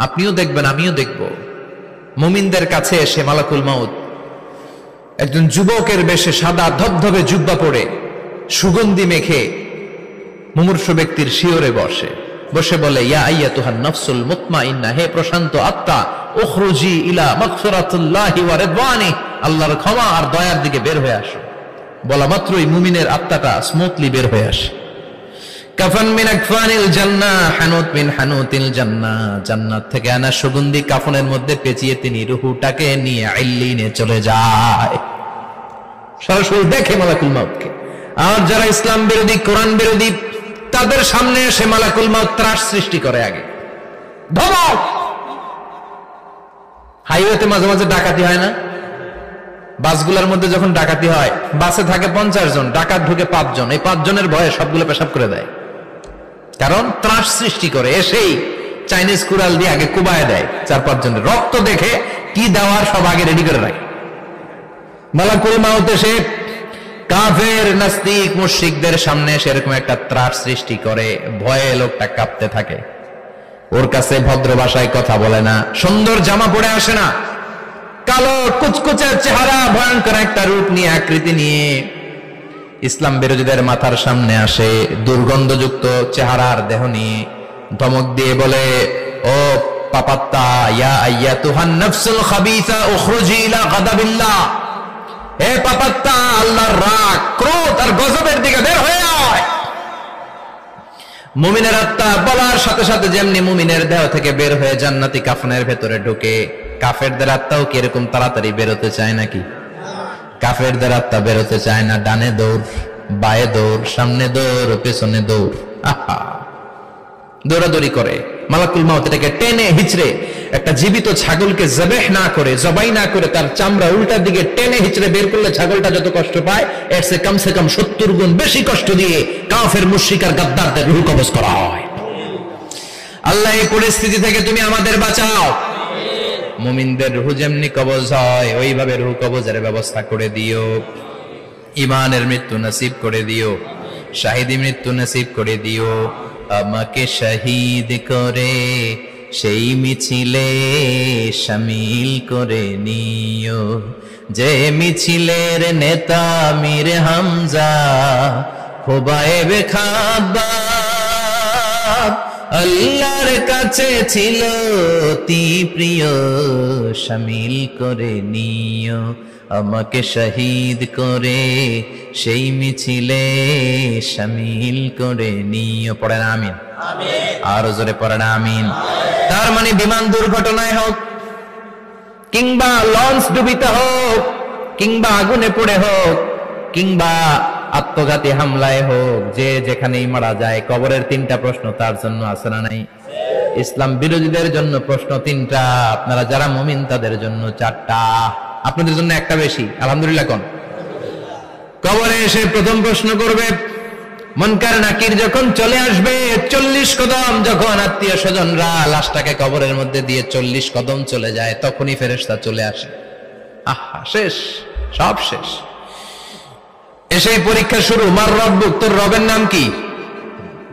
আপনিও দেখবেন, আমিও দেখব। মুমিনদের কাছে এসে মালাকুল মাউত একজন যুবকের বেশে সাদা ধবধবে জুব্বা পরে সুগন্ধি মেখে মুমূর্ষু ব্যক্তির শিয়রে বসে বলে, ইয়া আইয়াতুহান নাফসুল মুতমাইন্না, হে প্রশান্ত আত্মা, উখরুজি ইলা মাগফিরাতুল্লাহি ওয়া রিদওয়ানি, আল্লাহর ক্ষমা আর দয়ার দিকে বের হয়ে আসো। বলা মাত্রই মুমিনের আত্মাটা স্মুথলি বের হয়ে আসে। কাফান মিন আকফানিল জান্নাহ, হানুত মিন হানুতিল জান্নাহ, জান্নাত থেকে আনা সুগন্ধি কাফনের মধ্যে পেঁচিয়ে তিনি রূহটাকে নিয়ে ইল্লিনে চলে যায়। সরাসরি দেখে মালাকুল মাউতকে। আর যারা ইসলাম বিরোধী, কোরআন বিরোধী, তাদের সামনে এসে মালাকুল মাউত ত্রাস সৃষ্টি করে। আগে ধমক। হাইওয়েতে মাঝে মাঝে ডাকাতি হয় না? বাসগুলোর মধ্যে যখন ডাকাতি হয়, বাসে থাকে 50 জন, ডাকাত ঢুকে 5 জন, এই 5 জনের ভয়ে সবগুলো পেশাব করে দেয়। কারণ ত্রাস সৃষ্টি করে। এসেই চাইনিজ কুড়াল দিয়ে আগে কুবায় দেয় 4-5 জনের। রক্ত দেখে কি দেওয়ার সব আগে রেডি করে রাখে। মালাকুল মাউত এসে কাফের, নাস্তিক, মুশরিকদের সামনে সেরকম একটা ত্রাস সৃষ্টি করে। ভয়ে লোকটা কাঁপতে থাকে। ওর কাছে ভদ্র ভাষায় কথা বলে না, সুন্দর জামা পরে আসে না, কালো কুচকুচে চেহারা, ভয়ঙ্কর একটা রূপ নিয়ে, আকৃতি নিয়ে ইসলাম বিরোধীদের মাথার সামনে আসে। দুর্গন্ধযুক্ত চেহারার দেহ নিয়ে ধমক দিয়ে বলে, ও পাপাত্তা, ইয়া আইয়াতুহান নাফসুল খাবিসা উখরুজি ইলা গাদাবিল্লাহ, হে পাপাত্তা, আল্লাহর রাগ, ক্রোধ আর গজবের দিকে বের হয়ে আয়। মুমিনের আত্মা বলার সাথে সাথে যেমনি মুমিনের দেহ থেকে বের হয়ে জান্নাতি কাফনের ভেতরে ঢুকে, কাফেরদের আত্মাও কি এরকম তাড়াতাড়ি বেরোতে চায় নাকি? কাফেরদের আত্মা বেরোতে চায় না। ডানে দৌড়, বায়ে দৌড়, সামনে দৌড়, পেছনে দৌড়, আহা, দৌড়াদৌড়ি করে। মালাকুল মাউত এটাকে টেনে হিচড়ে, একটা জীবিত ছাগলকে জবাই না করে তার চামড়া উল্টার দিকে টেনে হিচড়ে বের করলে ছাগলটা যত কষ্ট পায়, এর সে কম 70 গুণ বেশি কষ্ট দিয়ে কাফের, মুশরিক আর গাদ্দারদের রূহ কবজ করা হয়। আল্লাহ, এই পরিস্থিতি থেকে তুমি আমাদের বাঁচাও। মুমিনদের রূহ যেমনি কবজ হয়, ওইভাবে রূহ কবজের ব্যবস্থা করে দিও। ঈমানের মৃত্যু নসিব করে দিও, শাহিদি মৃত্যু নসিব করে দিও। আমাকে শহীদ করে সেই মিছিলে শামিল করে নিও, যে মিছিলের নেতা মীর হামজা, খুবাইবে খাব্বাব, আল্লাহর কাছে ছিল অতি প্রিয়, শামিল করে নিও। আমাকে শহীদ করে সেই মিছিলে শামিল করে নিও। পড়েন আমিন। আর জোরে পড়েন আমিন। তার মানে বিমান দুর্ঘটনায় হোক, কিংবা লঞ্চ ডুবিতে হোক, কিংবা আগুনে পড়ে হোক, কিংবা আত্মঘাতী হামলায় হোক, যে যেখানেই মারা যায়, কবরের 3টা প্রশ্ন তার জন্য আছে না নাই? ইসলাম বিরোধীদের জন্য প্রশ্ন 3টা, আপনারা যারা মুমিন তাদের জন্য 4টা, আপনাদের জন্য একটা বেশি। আলহামদুলিল্লাহ কোন? কবরে এসে প্রথম প্রশ্ন করবে, মুনকার নাকির যখন চলে আসবে, 40 কদম যখন আত্মীয় স্বজনরা লাশটাকে কবরের মধ্যে দিয়ে 40 কদম চলে যায়, তখনই ফেরেশতা চলে আসে। আহা, শেষ, সব শেষ। এসেই পরীক্ষা শুরু। মার রব্বুক, তোর রবের নাম কি?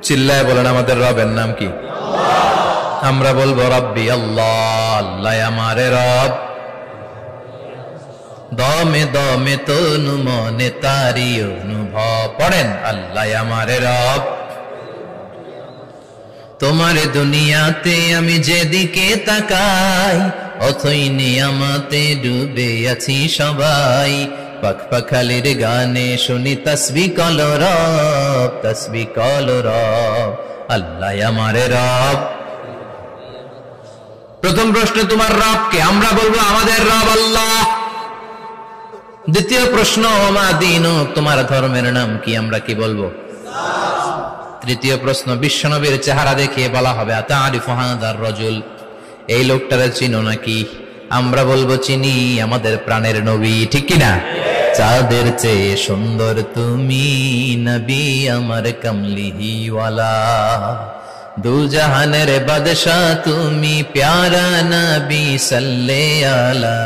চিল্লায় বলেন, আমাদের রবের নাম কি? আমরা বলবো রব্বি আল্লাহ, আল্লাহ আমারে রব। দমে দমে তনু মনে তারি অনুভব। পড়েন, আল্লাহ আমারে রব। তোমার দুনিয়াতে আমি যেদিকে তাকাই, অথই নিয়ামতে ডুবে আছি সবাই। পাখপাখালির গানে শুনি তাসবিহ কল রব, তাসবিহ কল রব, আল্লাহ আমারে রব। প্রথম প্রশ্ন, তোমার রব কে? আমরা বলবো আমাদের রব আল্লাহ। দ্বিতীয় প্রশ্ন, ওমা দীনু, তোমার ধর্মের নাম কি? আমরা কি বলবো? তৃতীয় প্রশ্ন, বিশ্বনবীর চেহারা দেখিয়ে বলা হবে, আতারিফু হাদার রাজুল, এই লোকটারে চিনো নাকি? আমরা বলবো চিনি, আমাদের প্রাণের নবী, ঠিক কিনা? চাঁদের চেয়ে সুন্দর তুমি নবী আমার কামলিহিওয়ালা, দু জাহানের বাদশাহ তুমি প্যারা নবী সাল্লে আলা,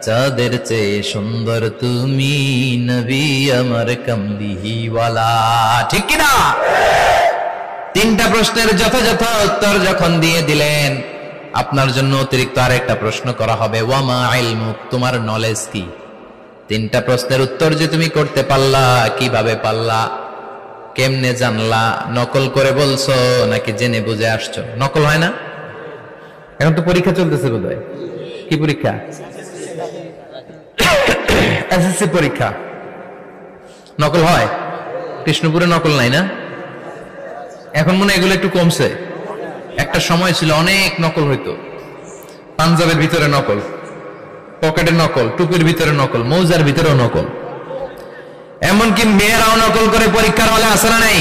চাঁদের চেয়ে সুন্দর তুমি নবী আমার কামলিহিওয়ালা, ঠিক কিনা? 3টা প্রশ্নের যথাযথ উত্তর যখন দিয়ে দিলেন, আপনার জন্য অতিরিক্ত আরেকটা প্রশ্ন করা হবে, ওয়ামা ইলমুক, তোমার নলেজ কি? তিনটা প্রশ্নের উত্তর যে তুমি করতে পারলা, কিভাবে পারলা, কেমনে জানলা, নকল করে বলছো নাকি জেনে বুঝে আসছো? নকল হয় না? এখন তো পরীক্ষা চলতেছে বোধহয়। কি পরীক্ষা? এসএসসি পরীক্ষা। নকল হয়? কৃষ্ণপুরে নকল নাই না? এখন মনে হয় এগুলো একটু কমছে। একটা সময় ছিল অনেক নকল হইতো। পাঞ্জাবের ভিতরে নকল, পকেটে নকল, টুপির ভিতরে নকল, মৌজার ভিতরেও নকল, এমনকি মেয়েরাও নকল করে পরীক্ষার হলে আসে না নাই?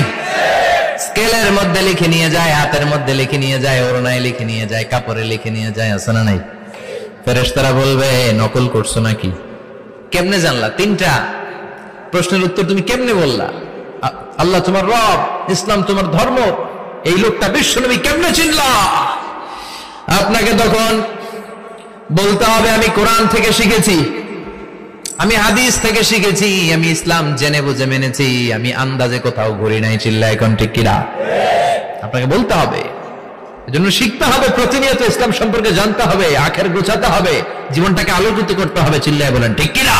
স্কেলের মধ্যে লিখে নিয়ে যায়, হাতের মধ্যে লিখে নিয়ে যায়, ওড়নায় লিখে নিয়ে যায়, কাপড়ে লিখে নিয়ে যায়, আসে না নাই? ফেরেশতারা বলবে নকল করছো নাকি? কেমনে জানলা? তিনটা প্রশ্নের উত্তর তুমি কেমনে বললা? আল্লাহ তোমার রব, ইসলাম তোমার ধর্ম, এই লোকটা বিশ্বনবী, কেমনে চিনলা? আপনাকে তখন বলতে হবে আমি কোরআন থেকে শিখেছি, আমি হাদিস থেকে শিখেছি, আমি ইসলাম জেনে বুঝে মেনেছি, আমি আন্দাজে কোথাও ঘুরি নাই। চিল্লা এখন ঠিক কিনা? আপনাকে বলতে হবে, এজন্য শিখতে হবে, প্রতিনিয়ত ইসলাম সম্পর্কে জানতে হবে, আখের গোছাতে হবে, জীবনটাকে আলোকিত করতে হবে। চিল্লায় বলেন ঠিক কিনা?